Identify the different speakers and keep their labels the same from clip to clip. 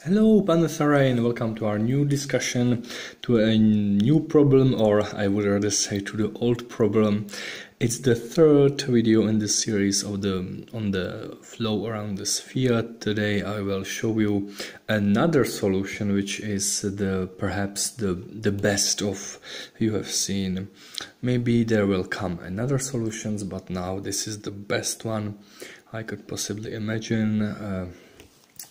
Speaker 1: Hello, and welcome to our new discussion, to a new problem, or I would rather say to the old problem. It's the third video in this series of on the flow around the sphere. Today I will show you another solution, which is perhaps the best of you have seen. Maybe there will come another solutions, but now this is the best one I could possibly imagine.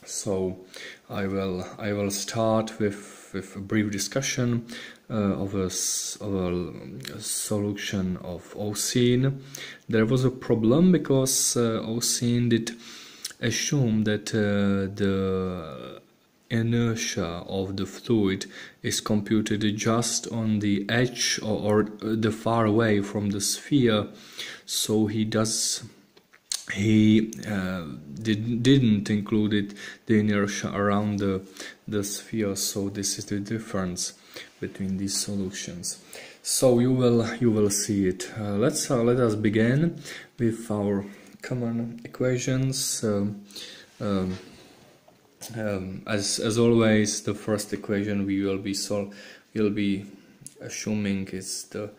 Speaker 1: So I will start with a brief discussion of a solution of Oseen. There was a problem because Oseen did assume that the inertia of the fluid is computed just on the edge or the far away from the sphere. So he didn't include the inertia around the sphere. So this is the difference between these solutions. So you will see it. Let us begin with our common equations. As always, the first equation we will be assuming is the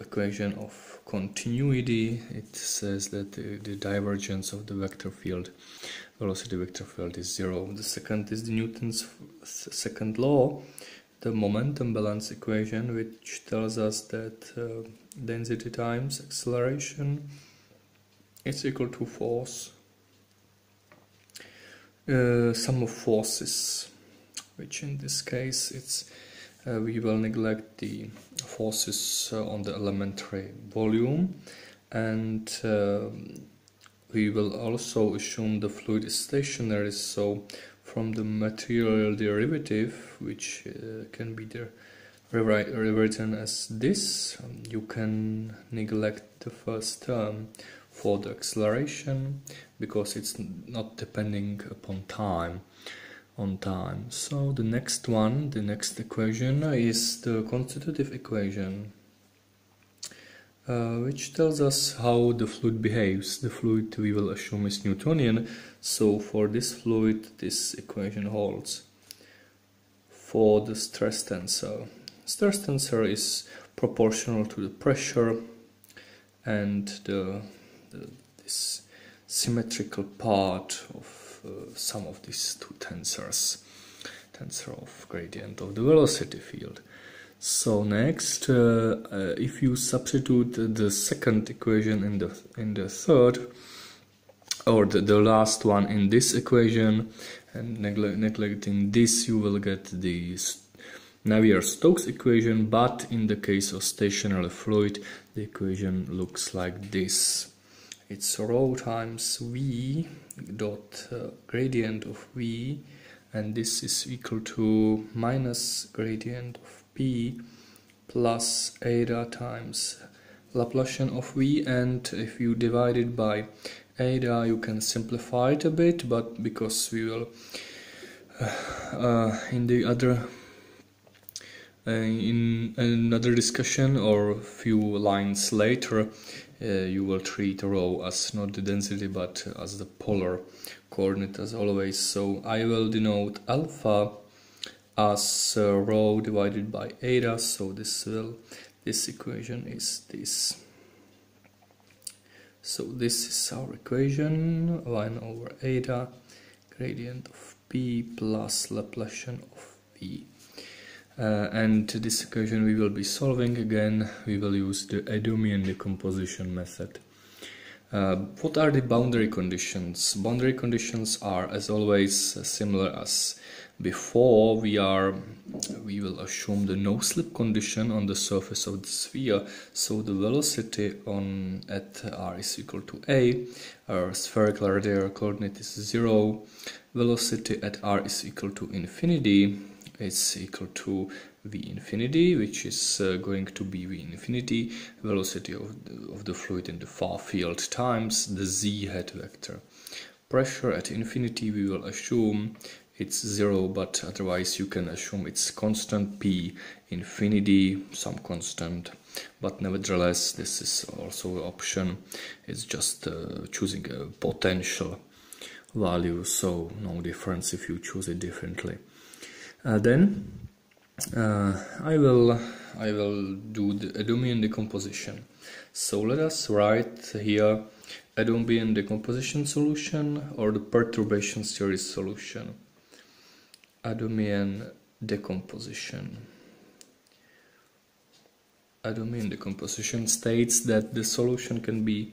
Speaker 1: equation of continuity. It says that the divergence of the vector field, velocity vector field, is zero. The second is the Newton's second law, the momentum balance equation, which tells us that density times acceleration is equal to force, sum of forces, which in this case it's we will neglect the forces on the elementary volume, and we will also assume the fluid is stationary. So from the material derivative, which can be rewritten as this, you can neglect the first term for the acceleration because it's not depending upon time. So the next equation is the constitutive equation, which tells us how the fluid behaves. The fluid we will assume is Newtonian, so for this fluid this equation holds. For the stress tensor is proportional to the pressure and this symmetrical part of some of these two tensors, tensor of gradient of the velocity field. So next, if you substitute the second equation in the third, or the last one in this equation, and neglecting this, you will get the Navier-Stokes equation. But in the case of stationary fluid, the equation looks like this. It's rho times v dot gradient of v, and this is equal to minus gradient of p plus eta times Laplacian of v. And if you divide it by eta, you can simplify it a bit, but because we will in another discussion or a few lines later, you will treat rho as not the density but as the polar coordinate as always. So I will denote alpha as rho divided by eta. So this equation is this. So this is our equation, 1 over eta gradient of p plus Laplacian of v. And this equation we will be solving again. We will use the Newtonian decomposition method. What are the boundary conditions? Boundary conditions are, as always, similar as before. We will assume the no-slip condition on the surface of the sphere. So the velocity at r is equal to a. Our spherical radial coordinate is 0. Velocity at r is equal to infinity. It's equal to v infinity, which is going to be v infinity, velocity of the fluid in the far field, times the z hat vector. Pressure at infinity we will assume it's 0, but otherwise you can assume it's constant p infinity, some constant, but nevertheless this is also an option. It's just choosing a potential value, so no difference if you choose it differently. Then I will do the Ödömian decomposition. So let us write here Ödömian decomposition solution or the perturbation series solution. Ödömian decomposition. Ödömian decomposition states that the solution can be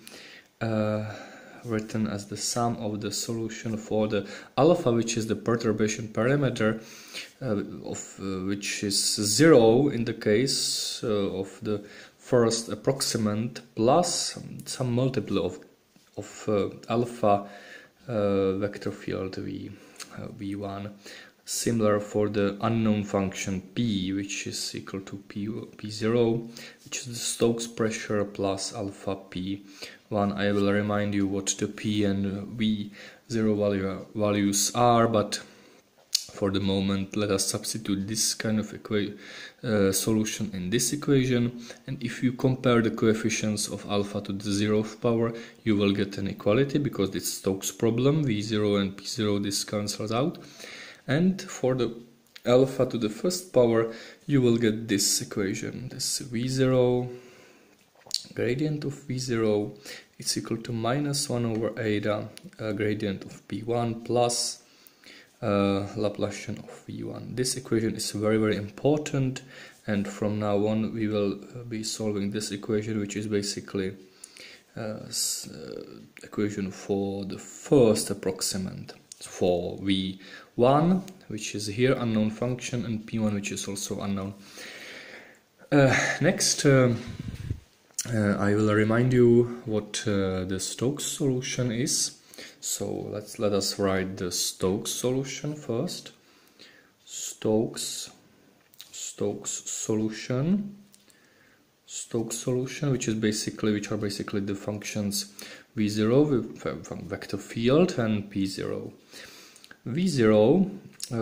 Speaker 1: written as the sum of the solution for the alpha, which is the perturbation parameter, which is 0 in the case of the first approximant, plus some multiple of alpha vector field v1. Similar for the unknown function p, which is equal to p0, which is the Stokes pressure plus alpha p1. I will remind you what the p and v0 values are, but for the moment let us substitute this kind of solution in this equation, and if you compare the coefficients of alpha to the 0th power, you will get an equality, because it's Stokes problem, v0 and p0, this cancels out. And for the alpha to the first power, you will get this equation, this v0, gradient of v0 is equal to minus 1 over eta, gradient of p1 plus Laplacian of v1. This equation is very, very important, and from now on we will be solving this equation, which is basically equation for the first approximant, for v1, which is here unknown function, and p1, which is also unknown. Next, I will remind you what the Stokes solution is. So let us write the Stokes solution first. Stokes solution, which are basically the functions v0 with vector field and p0. v0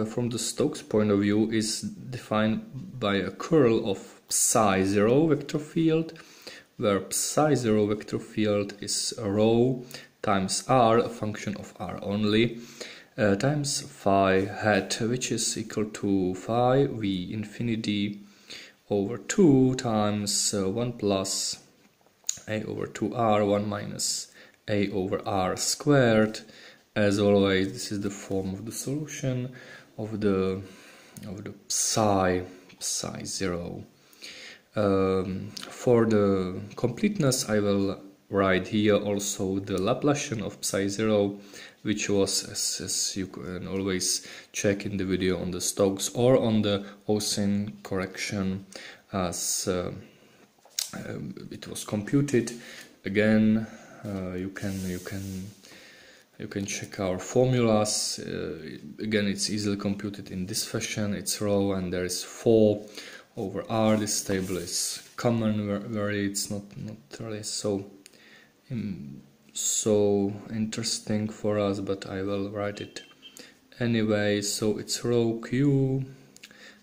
Speaker 1: from the Stokes point of view is defined by a curl of psi0 vector field, where psi0 vector field is rho times r, a function of r only, times phi hat, which is equal to phi v infinity over 2 times 1 plus a over 2r, 1 minus a over r squared. As always, this is the form of the solution of the psi0. For the completeness, I will write here also the Laplacian of psi0, which was, as you can always check in the video on the Stokes or on the Oseen correction, as it was computed. Again, you can check our formulas. Again, it's easily computed in this fashion. It's rho, and there is 4 over r. This table is common, where it's not really so interesting for us, but I will write it anyway. So it's rho q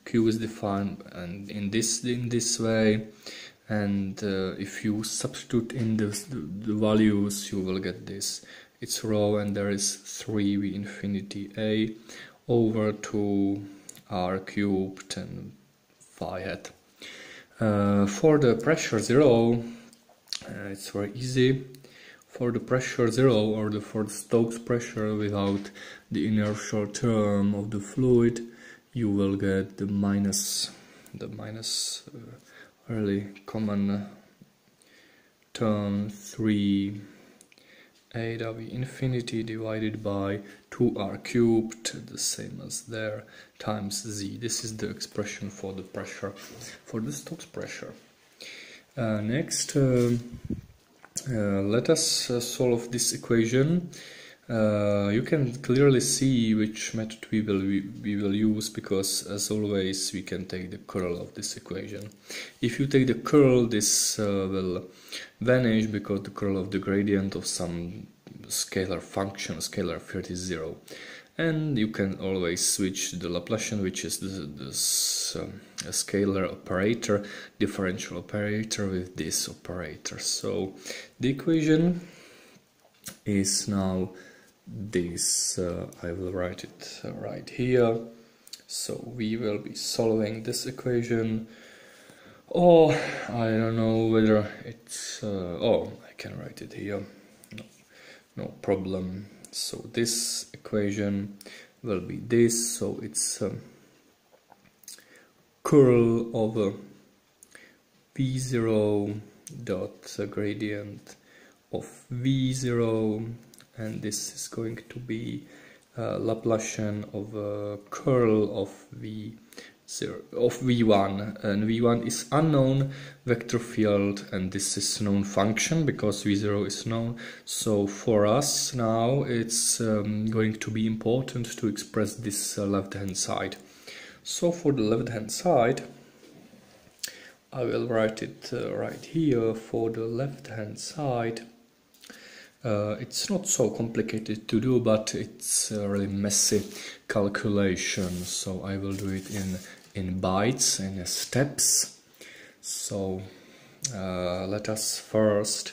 Speaker 1: is defined and in this way, and if you substitute in the values, you will get this. It's rho, and there is 3v infinity a over 2 r cubed and phi hat. For the pressure 0, it's very easy. For the pressure 0, or for the Stokes pressure without the inertial term of the fluid, you will get the minus really common term 3 eta v infinity divided by 2r cubed, the same as there, times z. This is the expression for the pressure, for the Stokes pressure. Next, let us solve this equation. You can clearly see which method we will use, because as always we can take the curl of this equation. If you take the curl, this will vanish, because the curl of the gradient of some scalar function, scalar field, is 0. And you can always switch the Laplacian, which is this scalar operator, differential operator, with this operator. So the equation is now this, I will write it right here. So we will be solving this equation. Oh, I don't know whether it's... oh, I can write it here. No problem. So this equation will be this. So it's curl over v0 dot gradient of v0, and this is going to be Laplacian of curl of v1, and v1 is unknown vector field, and this is known function because v0 is known. So for us now it's going to be important to express this left hand side. So for the left hand side, I will write it right here. For the left hand side, it's not so complicated to do, but it's a really messy calculation, so I will do it in bytes, in steps. So let us first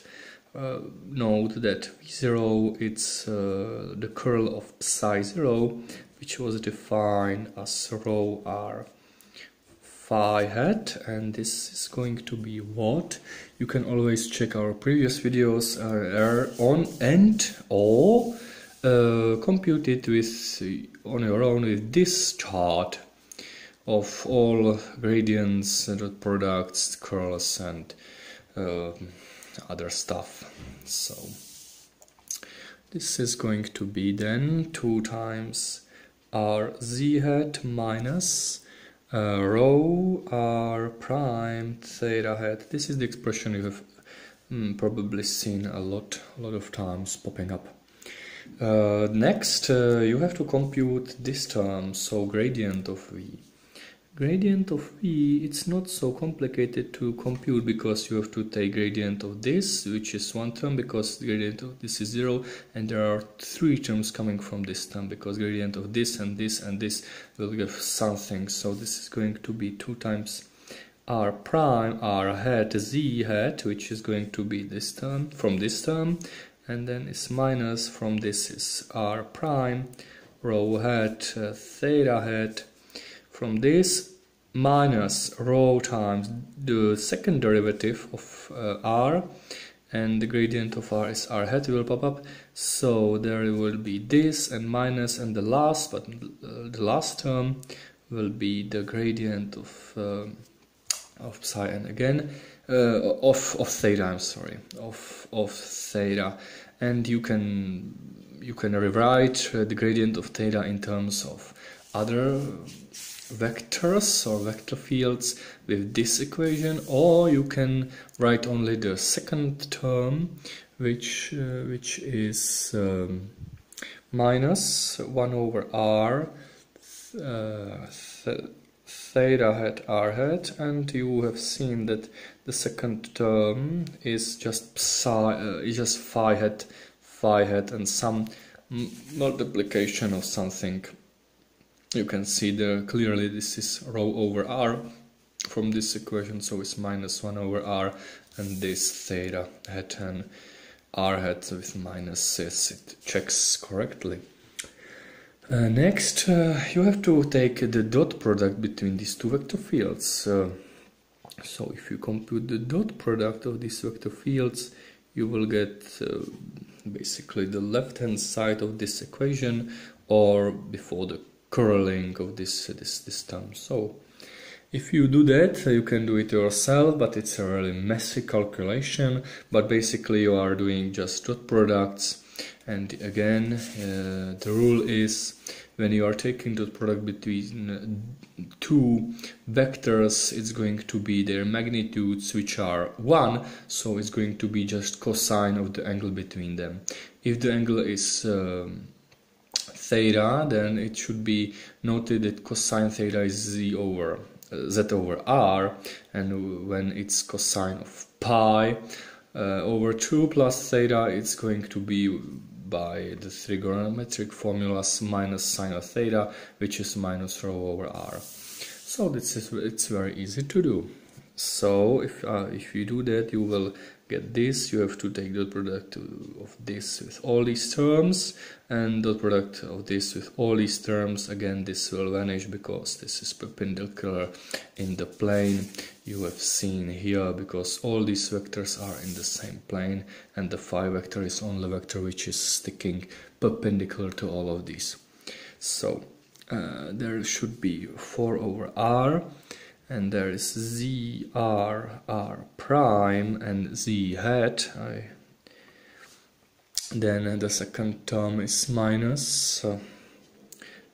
Speaker 1: note that v0 it's the curl of psi 0, which was defined as rho r phi hat, and this is going to be what? You can always check our previous videos on and or compute it with on your own with this chart of all gradients, dot products, curls, and other stuff. So this is going to be then 2 times r z hat minus rho r prime theta hat. This is the expression you have probably seen a lot of times popping up. Next, you have to compute this term, so gradient of v. Gradient of v, it's not so complicated to compute because you have to take gradient of this, which is one term because the gradient of this is 0, and there are 3 terms coming from this term because gradient of this and this and this will give something. So this is going to be 2 times r prime r hat z hat, which is going to be this term from this term, and then it's minus from this is r prime rho hat theta hat from this, minus rho times the second derivative of r, and the gradient of r is r hat will pop up, so there will be this and minus, and the last term will be the gradient of psi, and again of theta, I'm sorry, of theta, and you can rewrite the gradient of theta in terms of other vectors or vector fields with this equation, or you can write only the second term, which is minus 1 over r theta hat r hat, and you have seen that the second term is just phi hat and some multiplication of something. You can see clearly this is rho over r from this equation, so it's minus 1 over r, and this theta hat and r hat with minuses, it checks correctly. Next, you have to take the dot product between these 2 vector fields. So if you compute the dot product of these vector fields, you will get basically the left hand side of this equation, or before the curling of this term. So if you do that, you can do it yourself, but it's a really messy calculation. But basically you are doing just dot products, and again the rule is when you are taking dot product between 2 vectors, it's going to be their magnitudes, which are 1, so it's going to be just cosine of the angle between them. If the angle is theta, then it should be noted that cosine theta is z over r, and when it's cosine of pi over 2 plus theta, it's going to be by the trigonometric formulas minus sine of theta, which is minus rho over r. So it's very easy to do. So if you do that, you will get this. You have to take dot product of this with all these terms and dot product of this with all these terms. Again, this will vanish because this is perpendicular in the plane you have seen here, because all these vectors are in the same plane and the phi vector is only vector which is sticking perpendicular to all of these. So there should be 4 over r, and there is z r prime and z hat. Then the second term is minus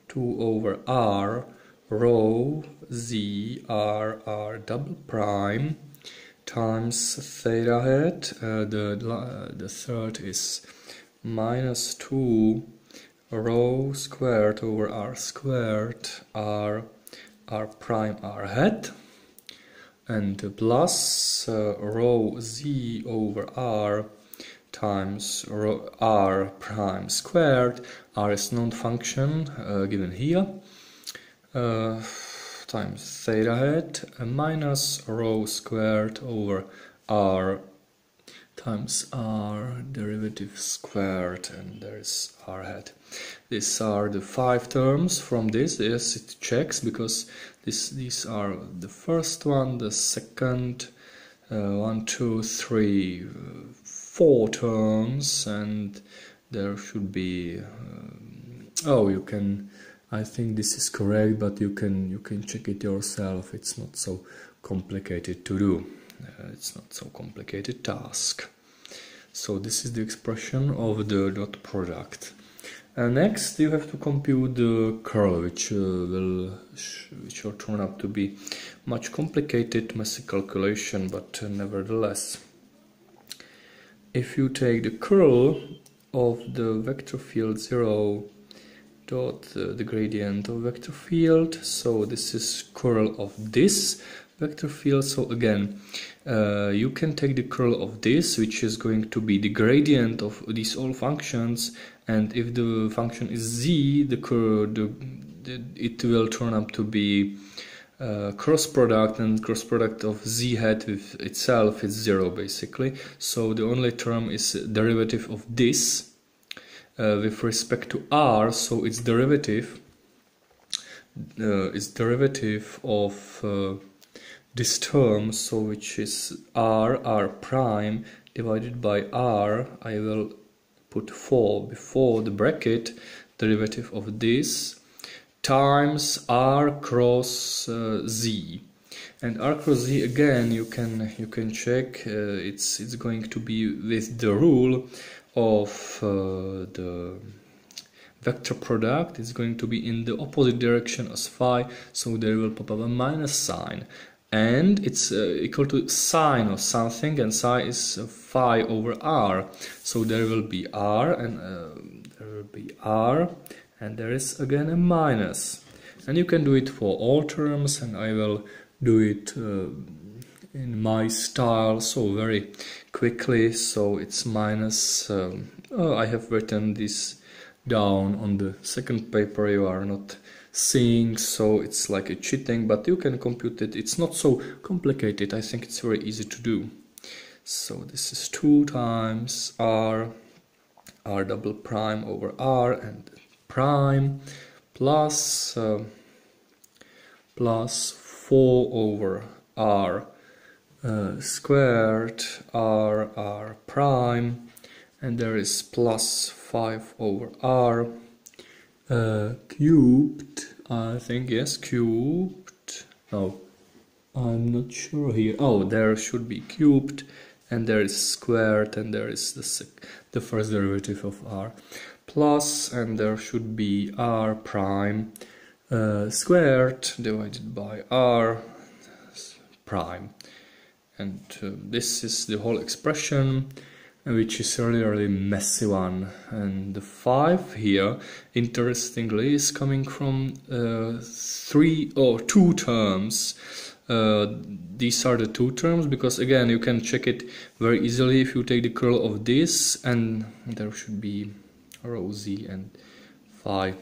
Speaker 1: 2 over r rho z r double prime times theta hat. The third is minus 2 rho squared over r squared r prime r hat, and plus rho z over r times rho r prime squared. R is non-function given here, times theta hat, minus rho squared over r times r derivative squared, and there is r hat. These are the 5 terms from this. Yes, it checks because these are the first one, the second, 1, 2, 3, 4 terms, and there should be you can, I think this is correct, but you can check it yourself. It's not so complicated to do. It's not so complicated task. So this is the expression of the dot product. Next, you have to compute the curl, which will turn out to be much complicated messy calculation, but nevertheless, if you take the curl of the vector field 0 dot the gradient of vector field, so this is curl of this vector field. So again, you can take the curl of this, which is going to be the gradient of these all functions, and if the function is z, it will turn up to be cross product, and cross product of z hat with itself is 0 basically. So the only term is derivative of this with respect to r, so its derivative of this term, so which is r prime divided by r. I will put 4 before the bracket, derivative of this times r cross z, and r cross z again you can check. It's going to be with the rule of the vector product. It's going to be in the opposite direction as phi, so there will pop up a minus sign, and it's equal to sine of something, and psi is phi over r, so there will be r, and there is again a minus. And you can do it for all terms, and I will do it in my style, so very quickly. So it's minus, I have written this down on the second paper, you are not seeing, so it's like a cheating, but you can compute it. It's not so complicated. I think it's very easy to do. So this is 2 times r double prime over r and prime plus 4 over r squared r prime, and there is plus 5 over r cubed, I think, yes, cubed, no, I'm not sure here, oh, there should be cubed, and there is squared, and there is the first derivative of r, plus, and there should be r prime squared divided by r prime, and this is the whole expression, which is a really messy one. And the 5 here, interestingly, is coming from 2 terms. These are the 2 terms, because again you can check it very easily if you take the curl of this, and there should be rho z and phi.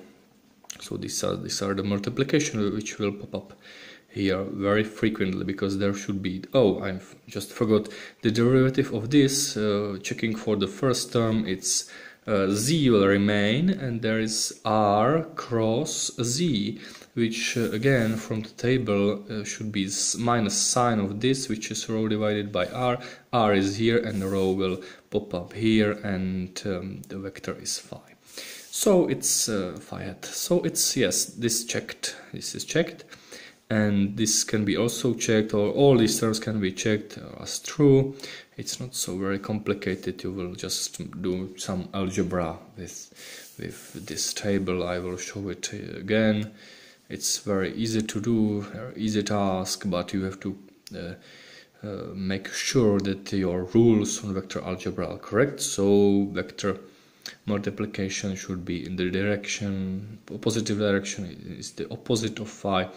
Speaker 1: So these are the multiplication which will pop up here very frequently, because there should be, oh, I just forgot the derivative of this. Checking for the first term, it's z will remain, and there is r cross z, which again from the table should be minus sign of this, which is rho divided by r is here, and the rho will pop up here, and the vector is phi. So it's phi hat. So it's, yes, this is checked, and this can be also checked, or all these terms can be checked as true. It's not so very complicated. You will just do some algebra with this table. I will show it again. It's very easy to do, easy task, but you have to make sure that your rules on vector algebra are correct. So vector multiplication should be in the direction, positive direction is the opposite of phi,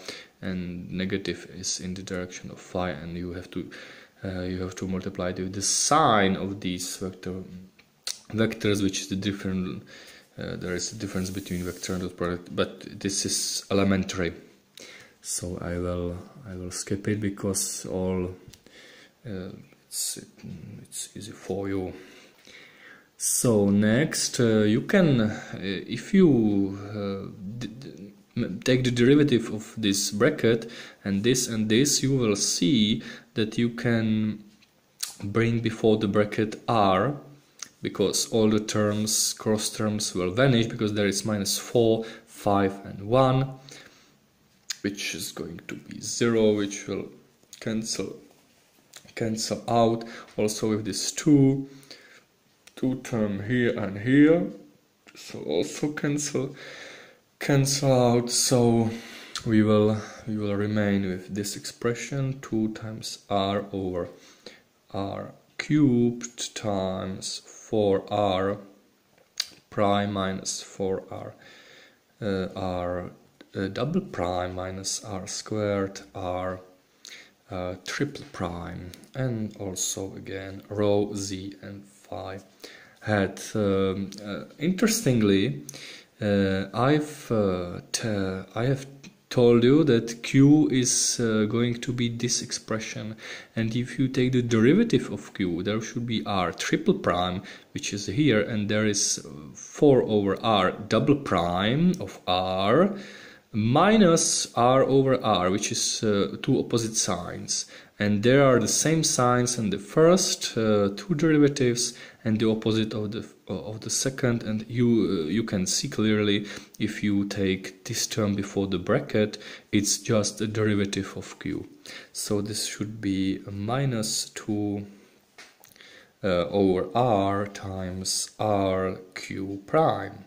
Speaker 1: and negative is in the direction of phi, and you have to multiply it with the sign of these vectors, which is the different. There is a difference between vector and dot product, but this is elementary, so I will skip it because all it's easy for you. So next, you can, if you take the derivative of this bracket and this, you will see that you can bring before the bracket r, because all the terms, cross terms, will vanish, because there is minus 4, 5 and 1, which is going to be 0, which will cancel out. Also with this 2 term here and here, so also cancel out. So we will remain with this expression, 2 times r over r cubed times 4r prime minus 4r r double prime minus r squared r triple prime, and also again rho z and phi hat. Interestingly, I have told you that q is going to be this expression, and if you take the derivative of q, there should be r triple prime, which is here, and there is 4 over r double prime of r minus r over r, which is two opposite signs, and there are the same signs in the first two derivatives and the opposite of the second, and you can see clearly if you take this term before the bracket, it's just a derivative of q. So this should be a minus 2 over r times r q prime,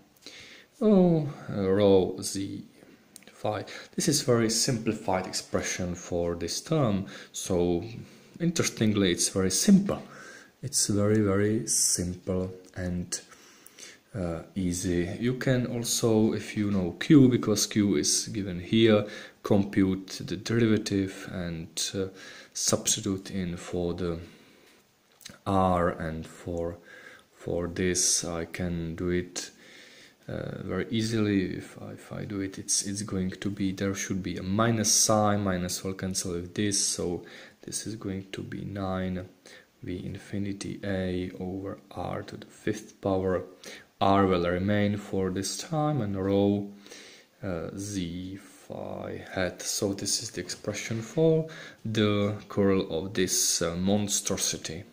Speaker 1: rho z phi. This is very simplified expression for this term, so interestingly it's very simple. It's very, very simple and easy. You can also, if you know q, because q is given here, compute the derivative and substitute in for the r, and for this I can do it very easily. If I do it, it's going to be, there should be a minus sign, minus will cancel with this, so this is going to be 9 v infinity a over r to the 5th power. R will remain for this time, and rho z phi hat. So this is the expression for the curl of this monstrosity.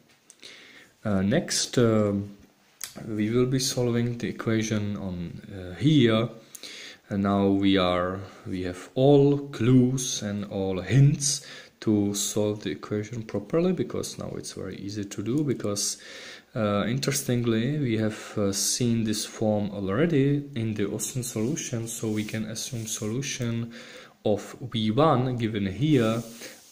Speaker 1: Next, we will be solving the equation on here, and now we have all clues and all hints to solve the equation properly, because now it's very easy to do, because interestingly we have seen this form already in the Oseen solution, so we can assume solution of v1 given here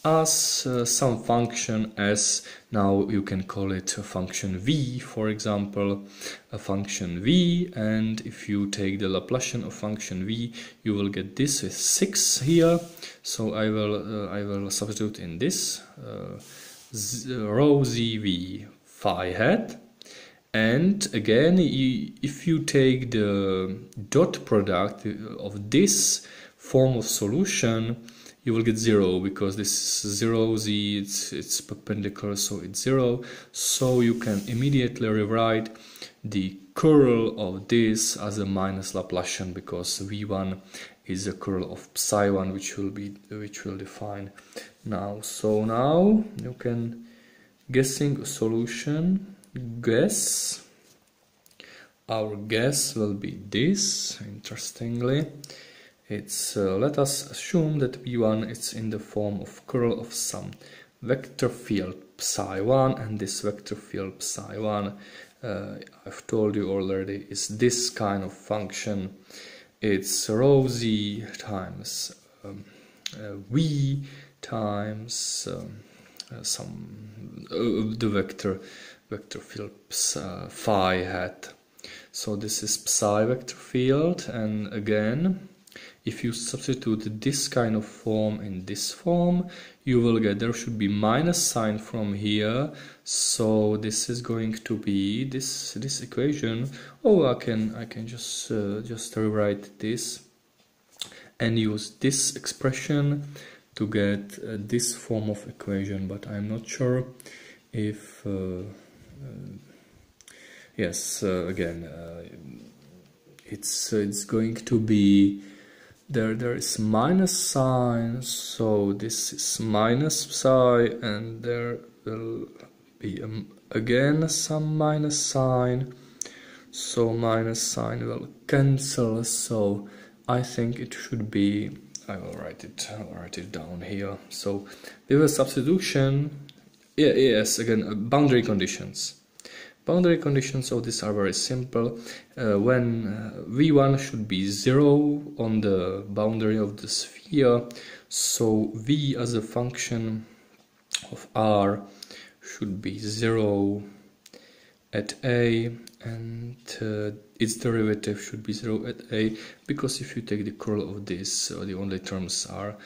Speaker 1: as some function s. Now you can call it a function v, for example, a function v, and if you take the Laplacian of function v, you will get this with 6 here. So I will substitute in this rho zv phi hat, and again if you take the dot product of this form of solution, you will get 0, because this is 0, z, it's perpendicular, so it's 0. So you can immediately rewrite the curl of this as a minus Laplacian, because v1 is a curl of psi1, which will define now. So now you can guessing a solution. Guess. Our guess will be this. Interestingly, it's let us assume that v1 is in the form of curl of some vector field psi1, and this vector field psi1, I've told you already, is this kind of function. It's rho z times v times the vector field phi hat. So this is psi vector field, and again, if you substitute this kind of form in this form, you will get, there should be minus sign from here, so this is going to be this equation. Oh, I can just rewrite this and use this expression to get this form of equation, but I'm not sure if yes, again, it's going to be there is minus sign, so this is minus psi, and there will be again some minus sign, so minus sign will cancel. So I think it should be, I will write it down here. So with a substitution, yes, again, boundary conditions. Boundary conditions of this are very simple. When v1 should be 0 on the boundary of the sphere, so v as a function of r should be 0 at a, and its derivative should be 0 at a, because if you take the curl of this, the only terms are,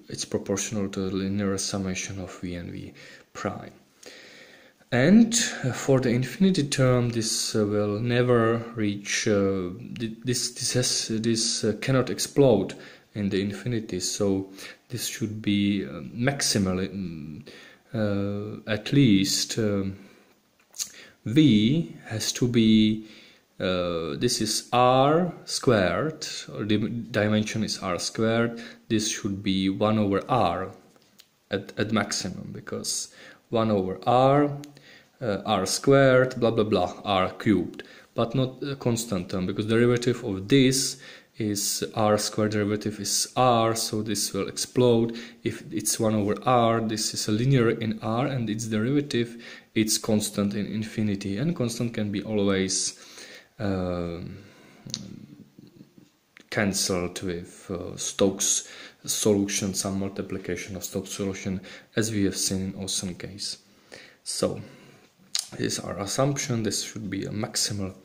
Speaker 1: it's proportional to the linear summation of v and v prime. And for the infinity term, this will never reach, this cannot explode in the infinity, so this should be maximally, at least v has to be, this is r squared, or the dimension is r squared, this should be 1 over r at maximum, because 1 over r, r squared, blah blah blah, r cubed, but not a constant term, because derivative of this is r squared, derivative is r, so this will explode. If it's 1 over r, this is a linear in r, and its derivative, it's constant in infinity, and constant can be always cancelled with Stokes solution, some multiplication of Stokes solution, as we have seen in Oseen case. So this is our assumption. This should be a maximal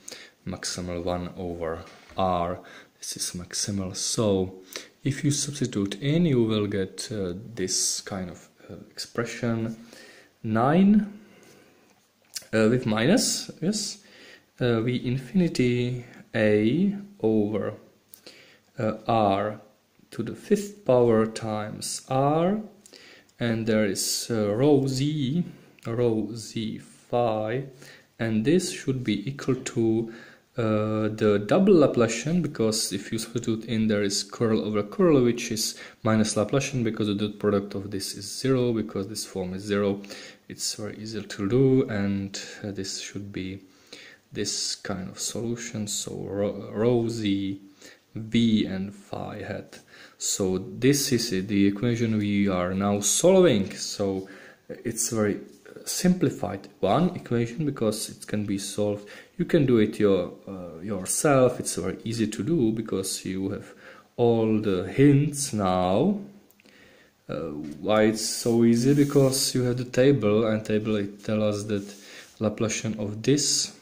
Speaker 1: 1 over r. This is maximal. So if you substitute in, you will get this kind of expression, 9 with minus, yes, v infinity a over r to the 5th power times r, and there is rho z phi, and this should be equal to the double Laplacian, because if you substitute in, there is curl over curl, which is minus Laplacian, because the dot product of this is 0, because this form is 0. It's very easy to do, and this should be this kind of solution, so rho z v and phi hat. So this is it, the equation we are now solving. So it's very simplified one equation, because it can be solved. You can do it yourself. It's very easy to do, because you have all the hints now. Why it's so easy? Because you have the table, and table it tells us that Laplacian of this,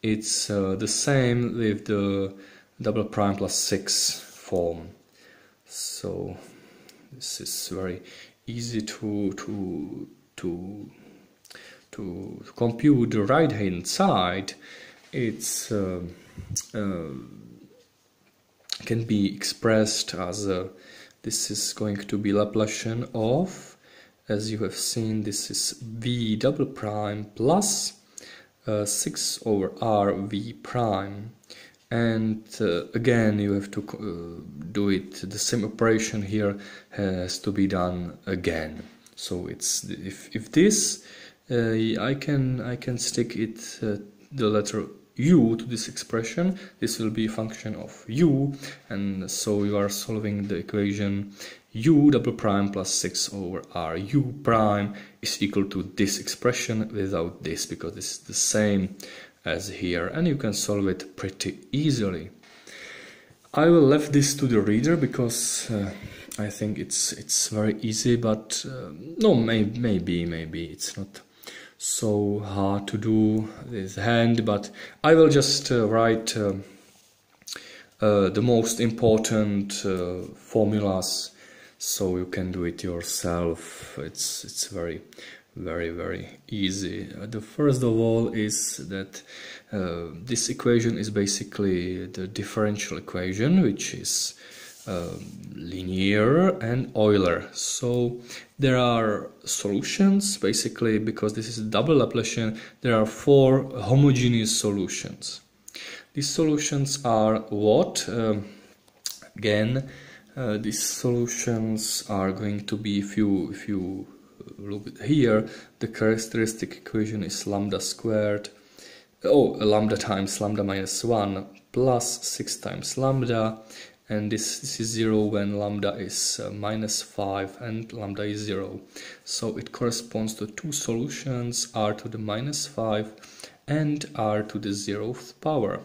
Speaker 1: it's the same with the double prime plus 6 form. So this is very easy to compute the right hand side. It's can be expressed as This is going to be Laplacian of, as you have seen, this is v double prime plus 6 over r v prime. And again, you have to do it, the same operation here has to be done again. So it's, if this, I can stick it, the letter u to this expression. This will be a function of u, and so you are solving the equation u double prime plus 6 over r u prime is equal to this expression without this, because this is the same as here, and you can solve it pretty easily. I will leave this to the reader because I think it's very easy, but no, maybe it's not so hard to do with hand, but I will just write the most important formulas so you can do it yourself. It's very easy. The first of all is that this equation is basically the differential equation, which is linear and Euler. So there are solutions, basically, because this is a double Laplacian. There are 4 homogeneous solutions. These solutions are what? Again, these solutions are going to be, if you look here, the characteristic equation is lambda squared, lambda times lambda minus 1 plus 6 times lambda, and this is 0 when lambda is minus 5 and lambda is 0. So it corresponds to 2 solutions, r to the minus 5 and r to the 0th power.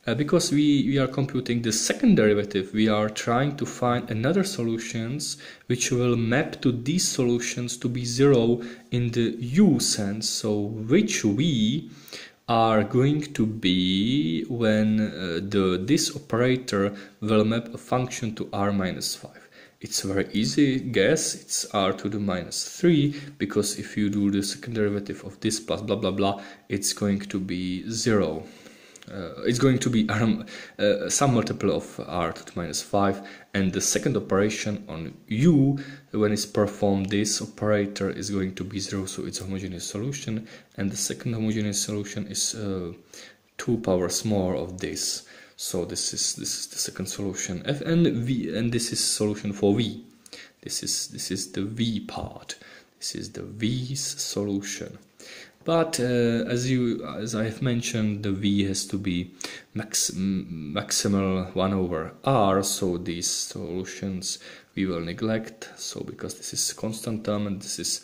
Speaker 1: Because we are computing the second derivative, we are trying to find another solutions which will map to these solutions to be 0 in the u sense. So which v are going to be when this operator will map a function to r minus 5. It's a very easy guess, it's r to the minus 3, because if you do the second derivative of this plus blah blah blah, it's going to be 0. It's going to be some multiple of r to the minus 5, and the second operation on u, when it's performed, this operator is going to be 0, so it's a homogeneous solution, and the second homogeneous solution is 2 powers more of this. So this is the second solution, f and v, and this is solution for v. This is the v part. This is the v's solution. But as I have mentioned, the v has to be maximal 1 over r, so these solutions we will neglect, so because this is constant term and this is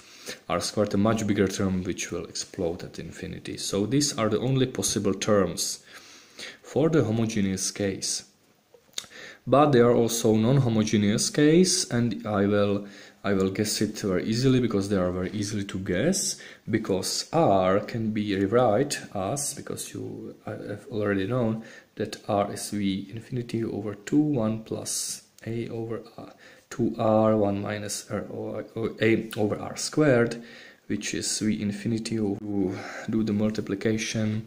Speaker 1: r squared, a much bigger term which will explode at infinity. So these are the only possible terms for the homogeneous case. But there are also non-homogeneous case, and I will guess it very easily, because they are very easily to guess, because r can be rewrite as, because you have already known that r is v infinity over 2 1 plus a over 2r 1 minus r, or a over r squared, which is v infinity over, do the multiplication,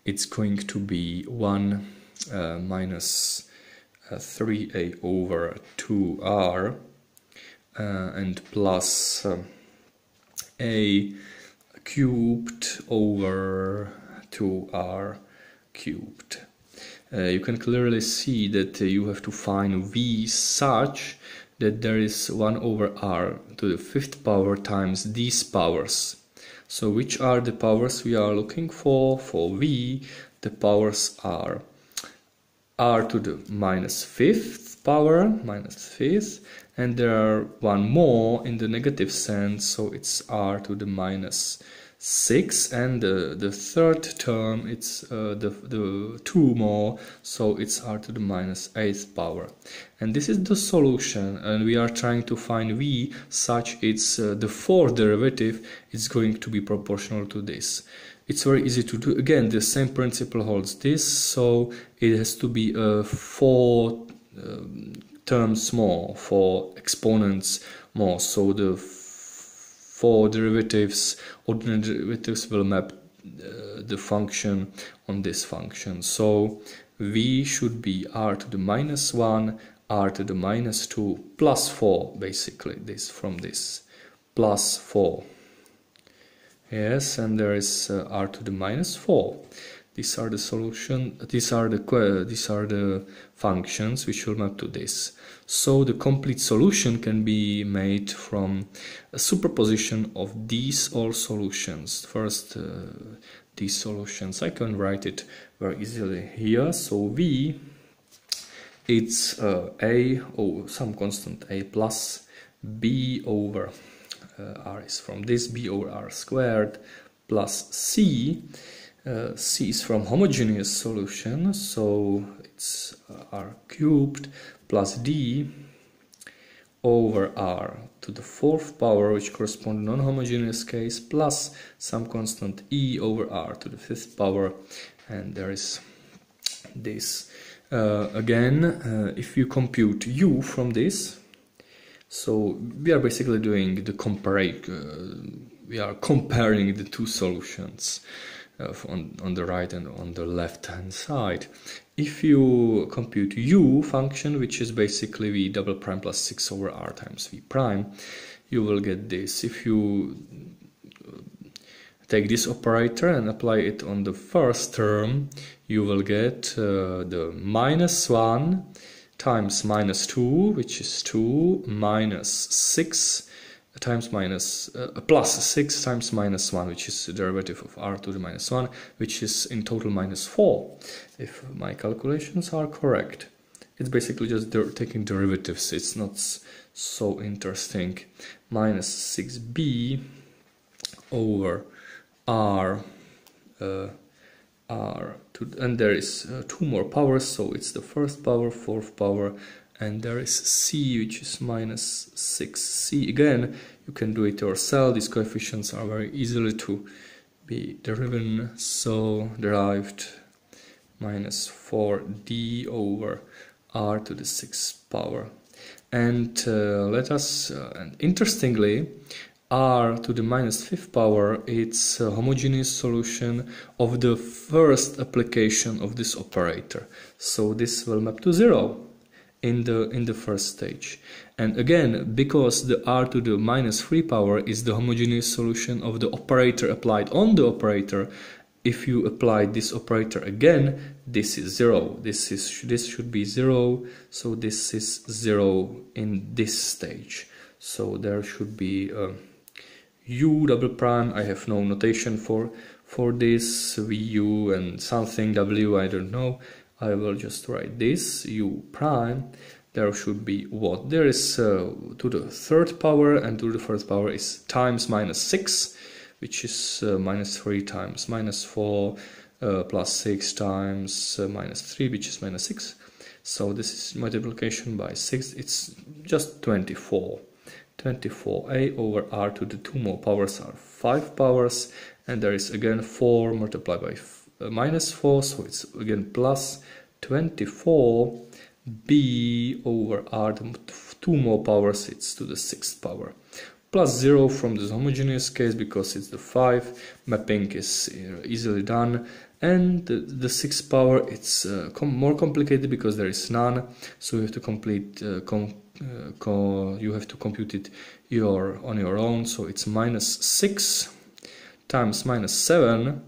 Speaker 1: it's going to be 1 minus 3a over 2r and plus a cubed over 2r cubed. You can clearly see that you have to find v such that there is 1 over r to the 5th power times these powers. So which are the powers we are looking for? For v, the powers are r to the minus 5th power, minus 5th, and there are one more in the negative sense, so it's r to the minus 6, and the third term, it's the 2 more, so it's r to the minus 8th power. And this is the solution, and we are trying to find v such it's the 4th derivative is going to be proportional to this. It's very easy to do. Again, the same principle holds this, so it has to be 4 terms more, 4 exponents more, so the 4 derivatives, ordinary derivatives, will map the function on this function. So v should be r to the minus 1, r to the minus 2 plus 4, basically, this from this, plus 4. Yes, and there is r to the minus 4. These are the solution. These are the functions which will map to this. So the complete solution can be made from a superposition of these all solutions. First, these solutions, I can write it very easily here. So V, it's a or some constant a plus b over r is from this b over r squared plus c. C is from homogeneous solution, so it's r cubed plus d over r to the 4th power, which corresponds to non-homogeneous case, plus some constant e over r to the 5th power, and there is this. Again, if you compute u from this, so we are basically doing the we are comparing the two solutions. On the right and on the left hand side. If you compute u function, which is basically v double prime plus 6 over r times v prime, you will get this. If you take this operator and apply it on the first term, you will get the minus 1 times minus 2, which is 2, minus 6 times minus plus 6 times minus 1, which is the derivative of r to the minus 1, which is in total minus 4, if my calculations are correct. It's basically just taking derivatives, it's not so interesting. Minus 6b over r, and there is 2 more powers, so it's the 1st power, 4th power, and there is c, which is minus 6c. Again, you can do it yourself. These coefficients are very easily to be derived. So derived minus 4d over r to the 6th power. And and interestingly, r to the minus 5th power, it's a homogeneous solution of the first application of this operator. So this will map to 0. In the first stage. And again, because the r to the minus 3 power is the homogeneous solution of the operator applied on the operator, if you apply this operator again, this is 0. This should be 0, so this is 0 in this stage. So there should be u double prime. I have no notation for this, vu and something w, I don't know. I will just write this, u prime. There should be what? There is to the 3rd power and to the 1st power is times minus 6, which is minus 3 times minus 4 plus 6 times minus 3, which is minus 6. So this is multiplication by 6, it's just 24. 24a over r to the 2 more powers are 5 powers, and there is again 4 multiplied by minus 4, so it's again plus 24 b over r, the 2 more powers, it's to the 6th power, plus 0 from this homogeneous case because it's the 5, mapping is easily done, and the 6th power, it's more complicated because there is none, so you have to complete you have to compute it on your own, so it's minus 6 times minus 7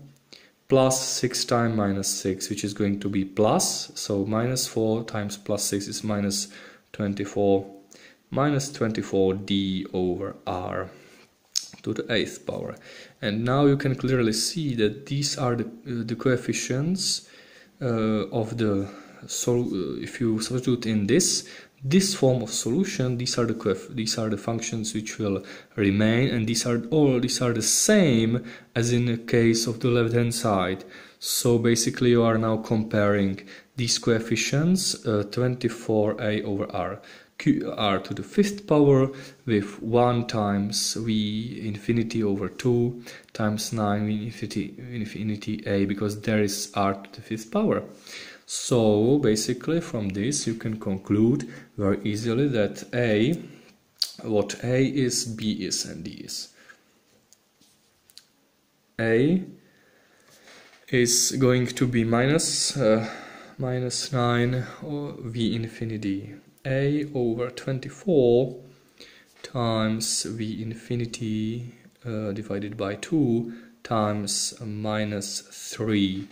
Speaker 1: plus 6 times minus 6, which is going to be plus, so minus 4 times plus 6 is minus 24, minus 24d over r to the 8th power. And now you can clearly see that these are the coefficients of the, if you substitute in this form of solution, these are the functions which will remain, and these are the same as in the case of the left hand side. So basically you are now comparing these coefficients 24a over r to the 5th power with 1 times v infinity over 2 times 9 v infinity a, because there is r to the 5th power. So basically from this you can conclude very easily that what a is, b is, and d is. A is going to be minus 9 or v infinity a over 24 times v infinity divided by 2 times minus 3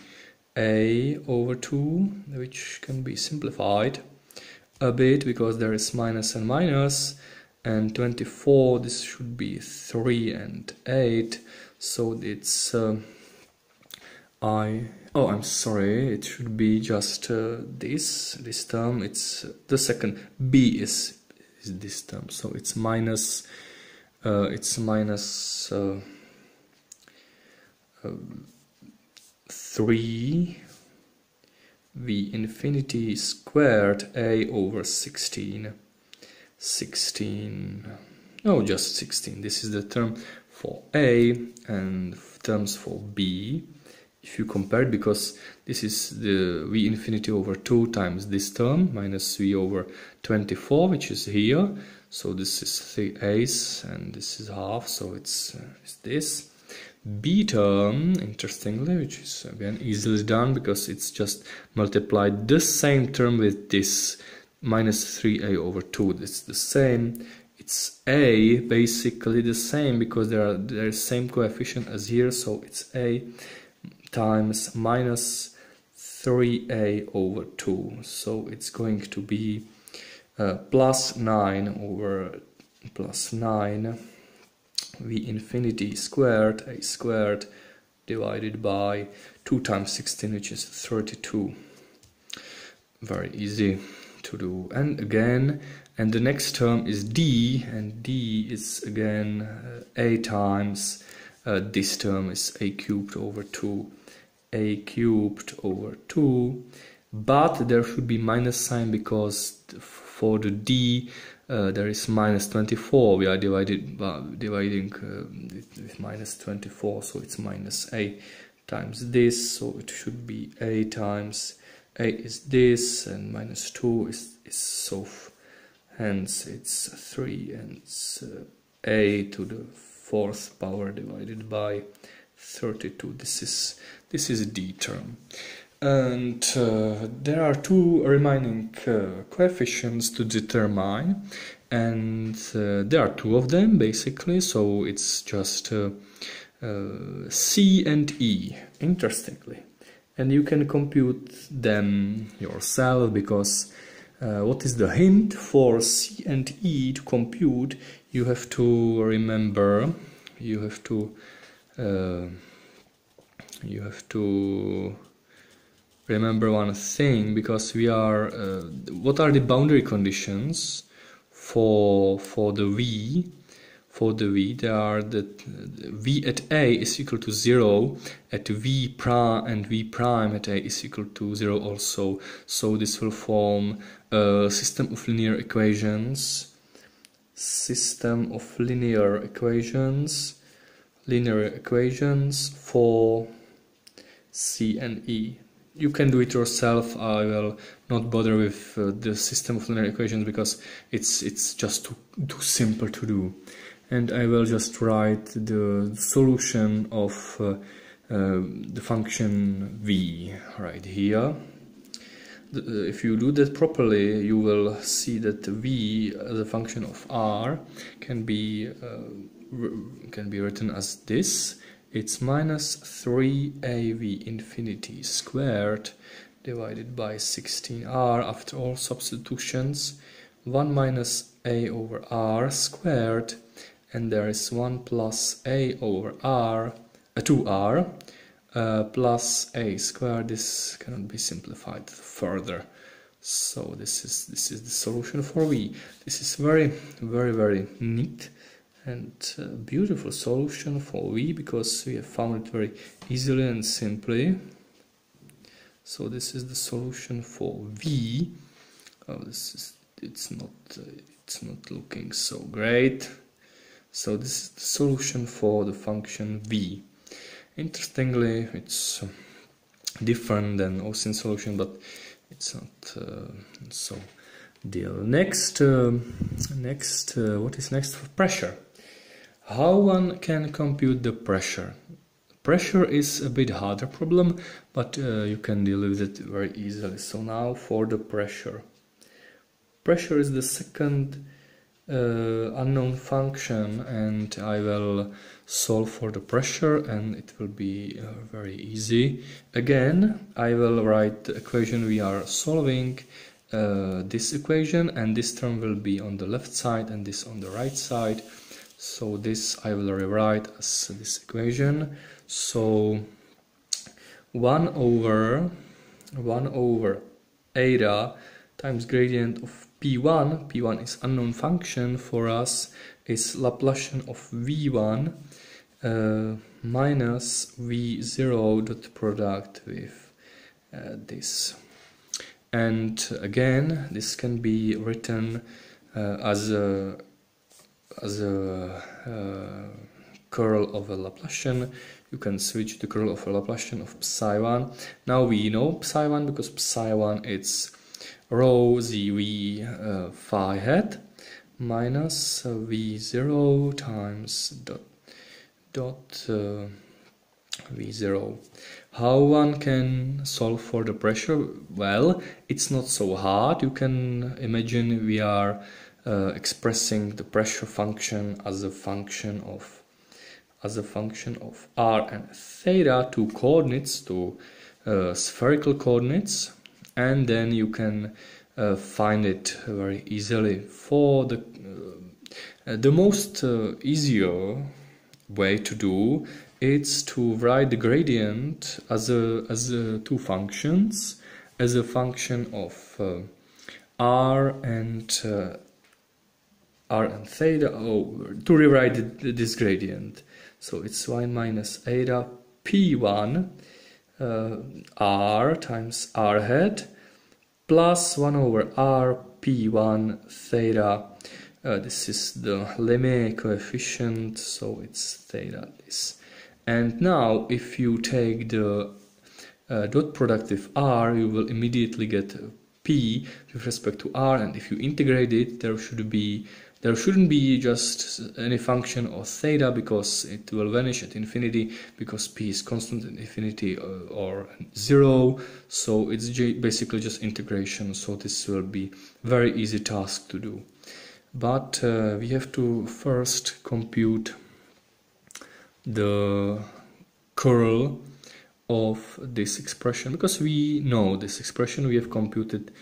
Speaker 1: a over 2, which can be simplified a bit because there is minus and minus, and 24, this should be 3 and 8, so it's I'm sorry, it should be just this term. It's the second b is this term, so it's minus 3 v infinity squared a over 16, just 16. This is the term for a and terms for b. If you compare it, because this is the v infinity over 2 times this term, minus v over 24, which is here. So this is 3/8 and this is half, so it's this. B term, interestingly, which is again easily done because it's just multiplied the same term with this minus 3a over 2. It's the same. It's a basically the same because there is same coefficient as here, so it's a times minus 3a over 2. So it's going to be plus 9 over plus 9 v infinity squared a squared divided by 2 times 16, which is 32. Very easy to do. And again, and the next term is d, and d is again a times this term is a cubed over 2, a cubed over 2, but there should be minus sign because for the d there is minus 24. We are dividing with minus 24, so it's minus a times this, so it should be a times a is this, and minus 2 is so, hence it's 3, and it's a to the 4th power divided by 32. This is a d term. And there are 2 remaining coefficients to determine, and there are 2 of them basically, so it's just c and e, interestingly. And you can compute them yourself, because what is the hint for c and e to compute? You have to remember, you have to remember one thing, because we are what are the boundary conditions for the v? For the v, they are that v at a is equal to 0, at v prime and v prime at a is equal to 0 also. So this will form a system of linear equations. Linear equations for c and e. You can do it yourself. I will not bother with the system of linear equations because it's just too simple to do. And I will just write the solution of the function v right here. If you do that properly, you will see that v as a function of r can be written as this. It's minus 3av infinity squared divided by 16r after all substitutions, 1 minus a over r squared, and there is 1 plus a over r, 2r, plus a squared. This cannot be simplified further. So this is the solution for v. This is very, very, very neat and beautiful solution for v, because we have found it very easily and simply. So this is the solution for v. Oh, it's not looking so great. So this is the solution for the function v. Interestingly, it's different than Oseen solution, but it's not so deal. Next, what is next for pressure? How one can compute the pressure? Pressure is a bit harder problem, but you can deal with it very easily. So now for the pressure. Pressure is the second unknown function, and I will solve for the pressure, and it will be very easy. Again, I will write the equation we are solving, this equation, and this term will be on the left side and this on the right side. So this I will rewrite as this equation. So 1 over eta times gradient of P1 is unknown function for us, is Laplacian of V1 minus V0 dot product with this. And again, this can be written as a curl of a Laplacian. You can switch the curl of a Laplacian of psi1. Now we know psi1 because psi1 it's rho zv phi hat minus v0 times dot v0. How one can solve for the pressure? Well, it's not so hard. You can imagine we are expressing the pressure function as a function of r and theta, two coordinates, two spherical coordinates, and then you can find it very easily. For the most easier way to do it's to write the gradient as two functions, as a function of r and theta, to rewrite this gradient. So it's 1 minus eta p1 r times r hat plus 1 over r p1 theta. This is the Lemay coefficient, so it's theta this. And now if you take the dot product with r, you will immediately get p with respect to r, and if you integrate it, there shouldn't be just any function of theta, because it will vanish at infinity, because p is constant at infinity or 0. So it's basically just integration. So this will be very easy task to do. But we have to first compute the curl of this expression, because we know this expression, we have computed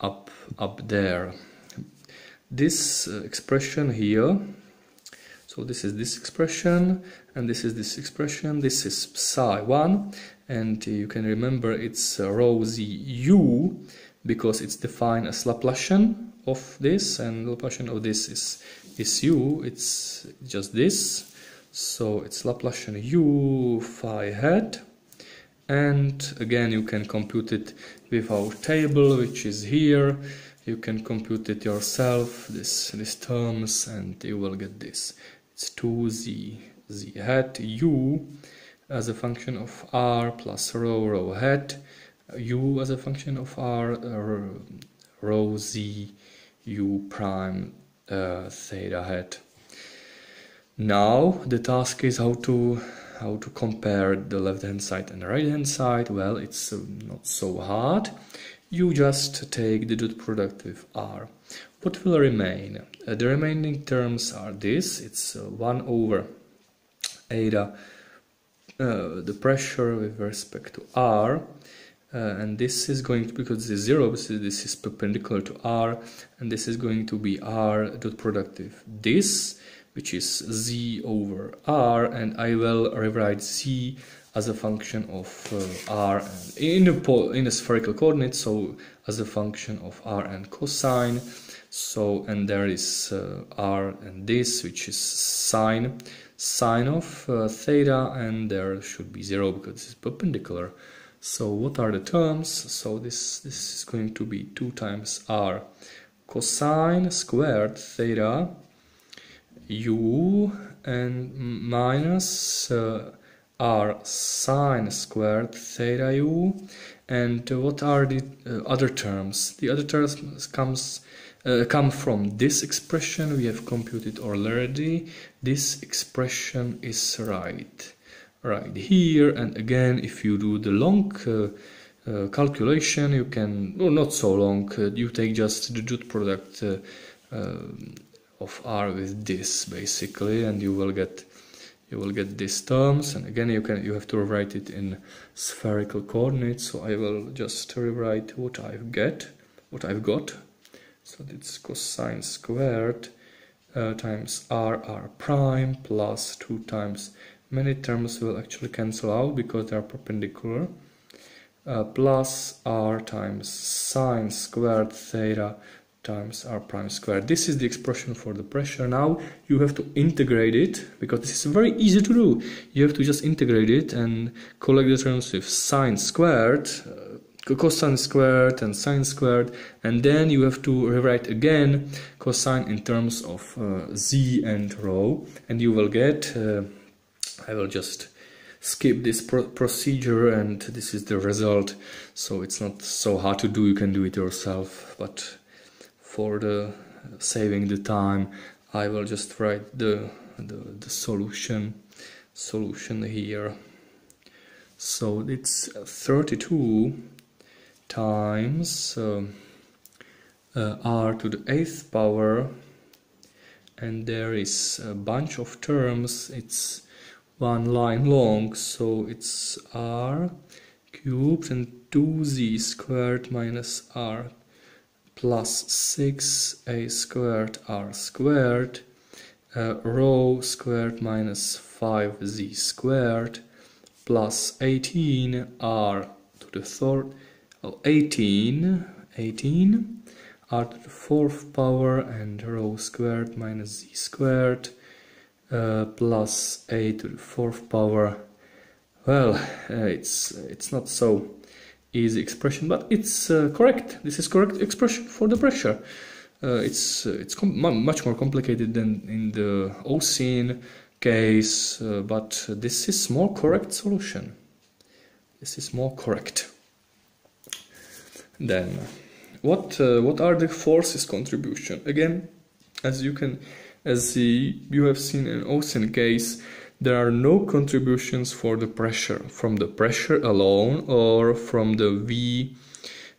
Speaker 1: up there. This expression here, so this is this expression, and this is this expression. This is psi1, and you can remember it's rho z u, because it's defined as Laplacian of this, and Laplacian of this is u. It's just this. So it's Laplacian u phi hat, and again you can compute it with our table, which is here. You can compute it yourself, these terms, and you will get this. It's 2z hat u as a function of r plus rho hat u as a function of r rho z u prime theta hat. Now the task is how to compare the left hand side and the right hand side. Well, it's not so hard. You just take the dot product with r. What will remain? The remaining terms are this. It's 1 over eta, the pressure with respect to r, and this is going to, because this is 0, this is perpendicular to r, and this is going to be r dot product with this, which is z over r, and I will rewrite z as a function of r and in a spherical coordinate, so as a function of r and cosine. So, and there is r and this, which is sine of theta, and there should be 0 because this is perpendicular. So what are the terms? So this is going to be 2 times r cosine squared theta u, and minus r sine squared theta u. And what are the other terms? The other terms come from this expression we have computed already. This expression is right here, and again if you do the long calculation, you can, well, not so long, you take just the dot product of r with this basically, and you will get these terms. And again you have to rewrite it in spherical coordinates, so I will just rewrite what I've got. So it's cosine squared times r prime plus 2 times, many terms will actually cancel out because they are perpendicular, plus r times sine squared theta times r prime squared. This is the expression for the pressure. Now you have to integrate it, because this is very easy to do. You have to just integrate it and collect the terms with sine squared, cosine squared and sine squared, and then you have to rewrite again cosine in terms of z and rho, and you will get, I will just skip this procedure, and this is the result. So it's not so hard to do, you can do it yourself, but for the saving the time, I will just write the solution here. So it's 32 times r to the 8th power, and there is a bunch of terms, it's one line long, so it's r cubed and 2z squared minus r plus 6a squared r squared, rho squared minus 5z squared plus 18 r to the third, 18 r to the 4th power, and rho squared minus z squared plus a to the 4th power. Well, it's not so easy expression, but it's correct. This is correct expression for the pressure. It's much more complicated than in the Oseen case, but this is more correct solution. This is more correct. Then, what are the forces contribution? Again, as you have seen in Oseen case, there are no contributions for the pressure, from the pressure alone or from the V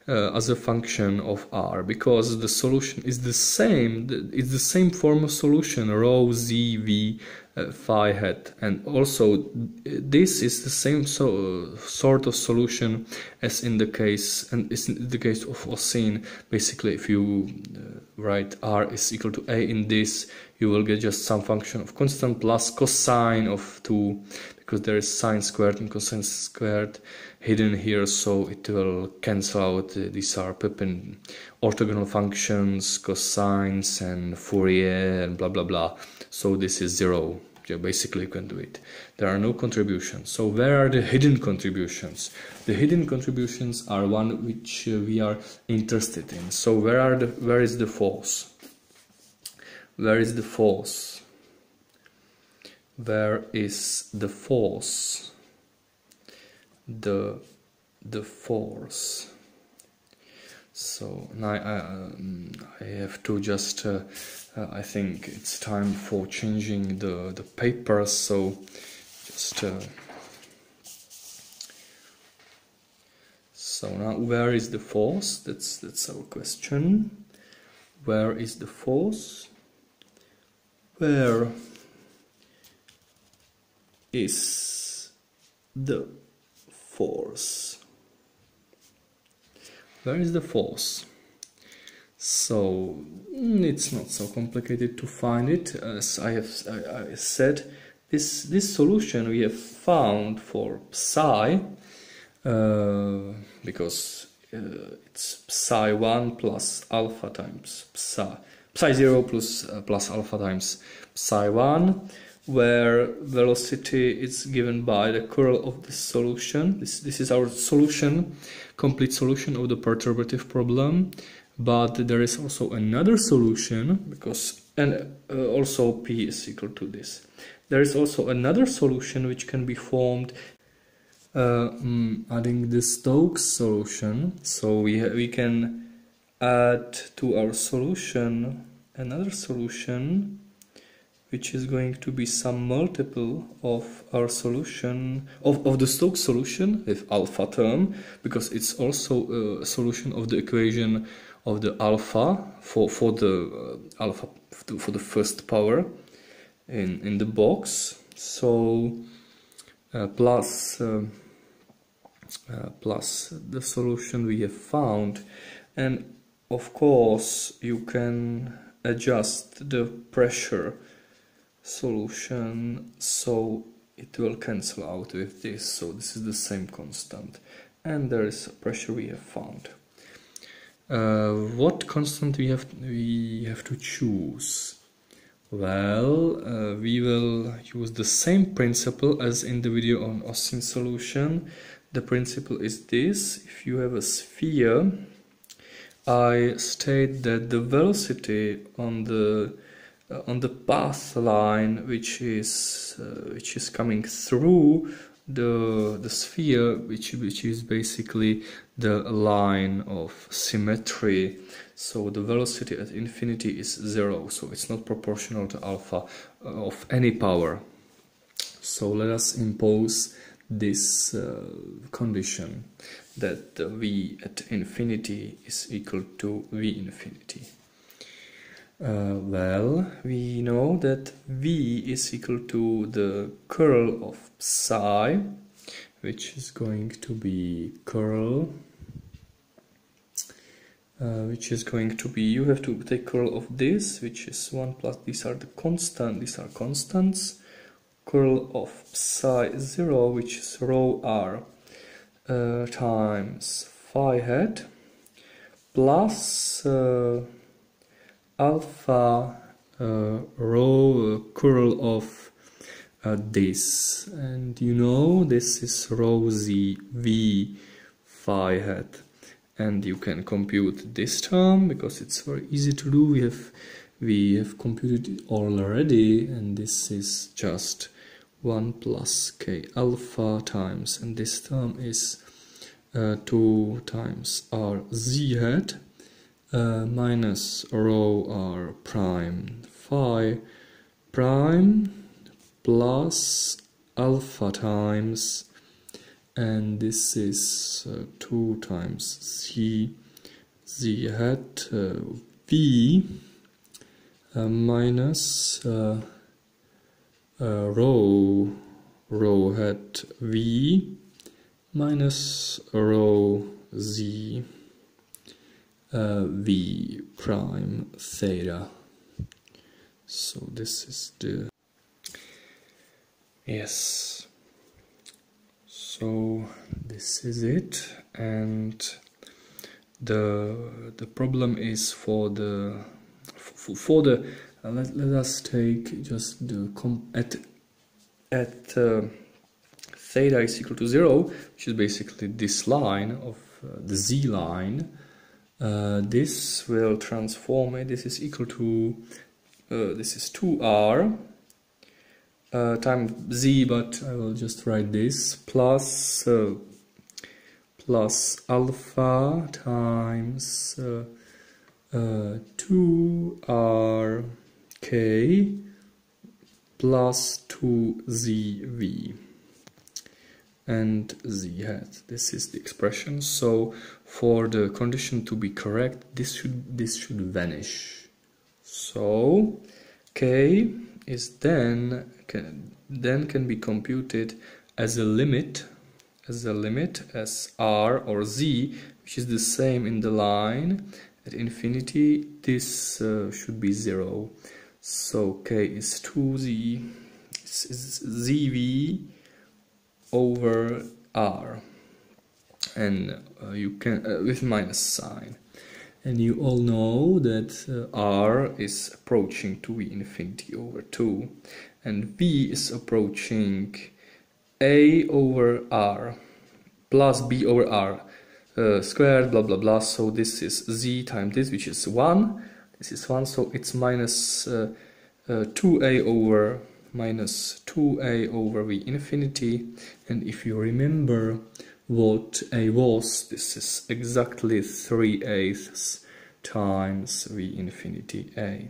Speaker 1: as a function of R, because the solution is the same. It's the same form of solution, rho z v phi hat, and also this is the same sort of solution as in the case of Oseen. Basically, if you write R is equal to A in this, you will get just some function of constant plus cosine of 2, because there is sine squared and cosine squared hidden here, so it will cancel out. These are orthogonal functions, cosines and Fourier and blah blah blah. So this is 0. Yeah, basically you can do it. There are no contributions. So where are the hidden contributions? The hidden contributions are one which we are interested in. So where is the force? Where is the force? Where is the force? The force. So now I have to just I think it's time for changing the paper, so just so now where is the force? That's our question. Where is the force? Where is the force? Where is the force? So it's not so complicated to find it. As I said, this solution we have found for psi, because it's psi 1 plus alpha times psi 0 plus alpha times psi 1, where velocity is given by the curl of the solution. This is our solution, complete solution of the perturbative problem. But there is also another solution, because also P is equal to this. There is also another solution which can be formed adding the Stokes solution. So we can add to our solution another solution which is going to be some multiple of our solution of the Stokes solution with alpha term, because it's also a solution of the equation of the alpha for the alpha for the first power in the box. So plus the solution we have found, and of course you can adjust the pressure solution so it will cancel out with this. So this is the same constant, and there is a pressure we have found. What constant we have to choose? Well, we will use the same principle as in the video on Oseen solution. The principle is this: if you have a sphere, I state that the velocity on the path line which is coming through the sphere, which is basically the line of symmetry. So the velocity at infinity is 0, so it's not proportional to alpha of any power. So let us impose this condition that v at infinity is equal to v infinity. Well, we know that v is equal to the curl of psi, which is going to be curl, you have to take curl of this, which is 1 plus, these are constants, curl of psi 0, which is rho r, times phi hat, plus alpha rho curl of this, and you know this is rho z v phi hat, and you can compute this term because it's very easy to do. We have computed it already, and this is just 1 plus k alpha times, and this term is 2 times r z hat minus rho r prime phi prime plus alpha times, and this is 2 times z hat v minus rho hat v minus rho z v prime theta. So this is the yes. So this is it, and the problem is for the let us take just the at theta is equal to 0, which is basically this line of the z line. This will transform it. This is equal to this is 2r times z, but I will just write this plus alpha times 2r k plus 2zv and z hat. This is the expression. So for the condition to be correct, this should vanish. So k is then can be computed as a limit as r or z, which is the same in the line at infinity. This should be 0. So k is 2z is zv over r, and you can with minus sign. And you all know that r is approaching to v infinity over 2, and v is approaching a over r plus b over r squared, blah blah blah. So this is z times this, which is 1. This is 1, so it's minus 2a over v infinity. And if you remember what a was, this is exactly 3/8 times v infinity a.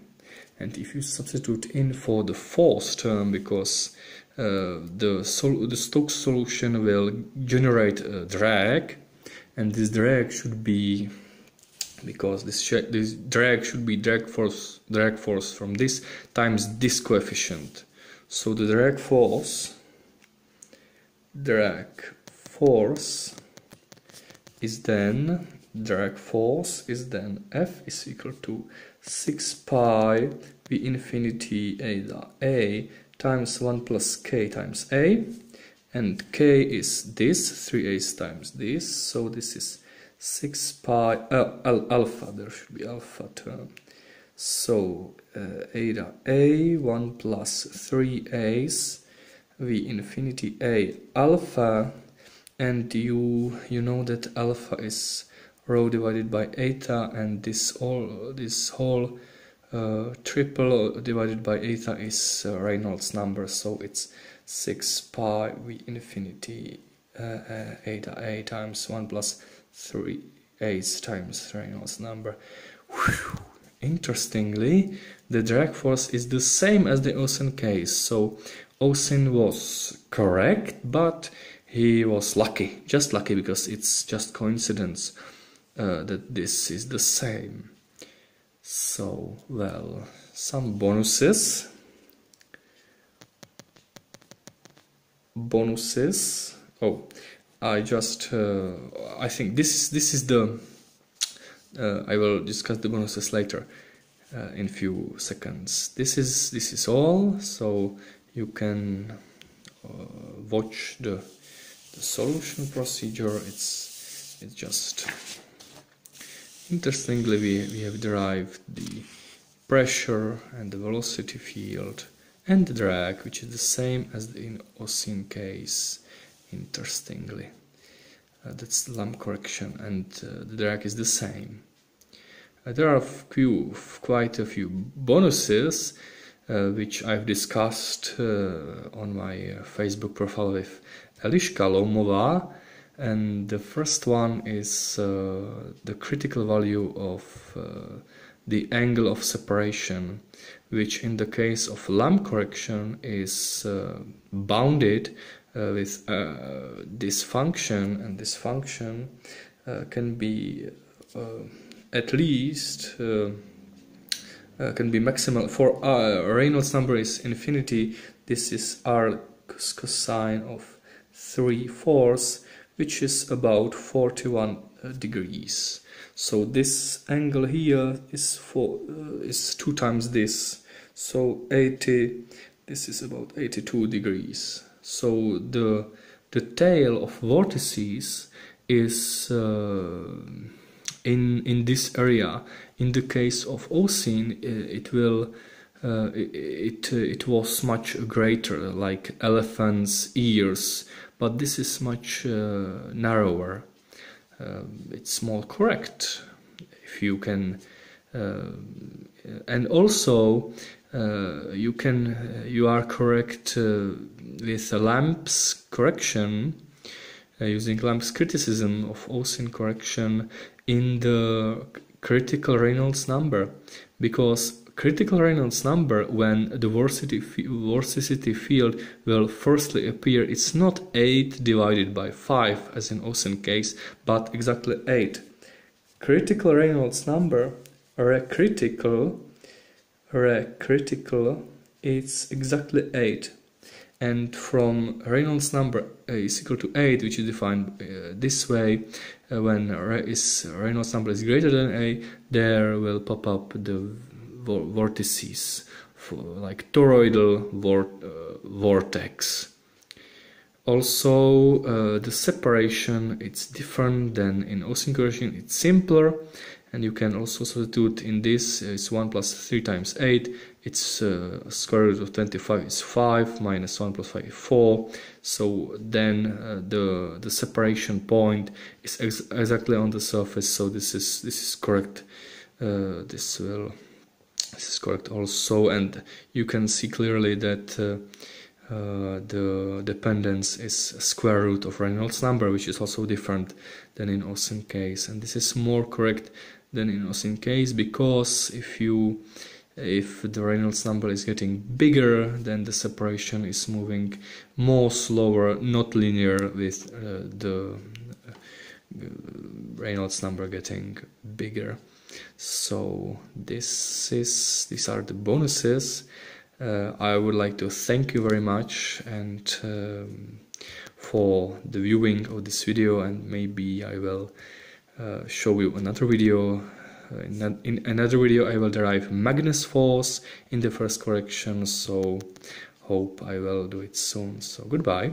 Speaker 1: And if you substitute in for the force term, because the Stokes solution will generate a drag, and this drag should be, because this drag should be drag force from this times this coefficient. So the drag force is then F is equal to 6 pi v infinity eta A times 1 plus k times A, and k is this, 3a times this, so this is 6 pi alpha, there should be alpha term. So eta A 1 plus 3a's v infinity A alpha, and you know that alpha is rho divided by eta, and this whole triple divided by eta is Reynolds number, so it's 6 pi v infinity eta A times 1 plus 3a times Reynolds number. Whew. Interestingly, the drag force is the same as the Oseen case, so Oseen was correct, but he was lucky, just lucky, because it's just coincidence that this is the same. So, well, some bonuses. Oh, I think this is the I will discuss the bonuses later in few seconds. This is all, so you can watch the solution procedure. It's just interestingly we have derived the pressure and the velocity field and the drag, which is the same as in Oseen case. Interestingly, that's the lump correction, and the drag is the same. There are quite a few bonuses which I've discussed on my Facebook profile with Eliška Lomova, and the first one is the critical value of the angle of separation, which in the case of lump correction is bounded with this function, and this function can be at least can be maximal for Reynolds number is infinity. This is r cosine of 3/4, which is about 41 degrees. So this angle here is 2 times this, so 80. This is about 82 degrees. So the tail of vortices is in this area. In the case of Oseen, it was much greater, like elephant's ears, but this is much narrower. It's more correct if you can, and also you are correct with Lamp's correction, using Lamp's criticism of Oseen correction in the critical Reynolds number, because critical Reynolds number, when the vorticity field will firstly appear, it's not 8 divided by 5 as in Oseen case, but exactly 8. Critical Reynolds number, critical, it's exactly 8. And from Reynolds number is equal to 8, which is defined this way, when Reynolds number is greater than A, there will pop up the vortices, like toroidal vortex. Also, the separation, it's different than in Oseen correction, it's simpler, and you can also substitute in this. It's 1 plus 3 times 8, it's square root of 25 is 5, minus 1 plus 5 is 4, so then the separation point is exactly on the surface, so this is correct. This is correct also, and you can see clearly that the dependence is square root of Reynolds number, which is also different than in Oseen case, and this is more correct than in Oseen case, because if you If the Reynolds number is getting bigger, then the separation is moving more slower, not linear with the Reynolds number getting bigger. So these are the bonuses. I would like to thank you very much and for the viewing of this video, and maybe I will show you another video. In another video I will derive Magnus force in the first correction, so hope I will do it soon. So goodbye.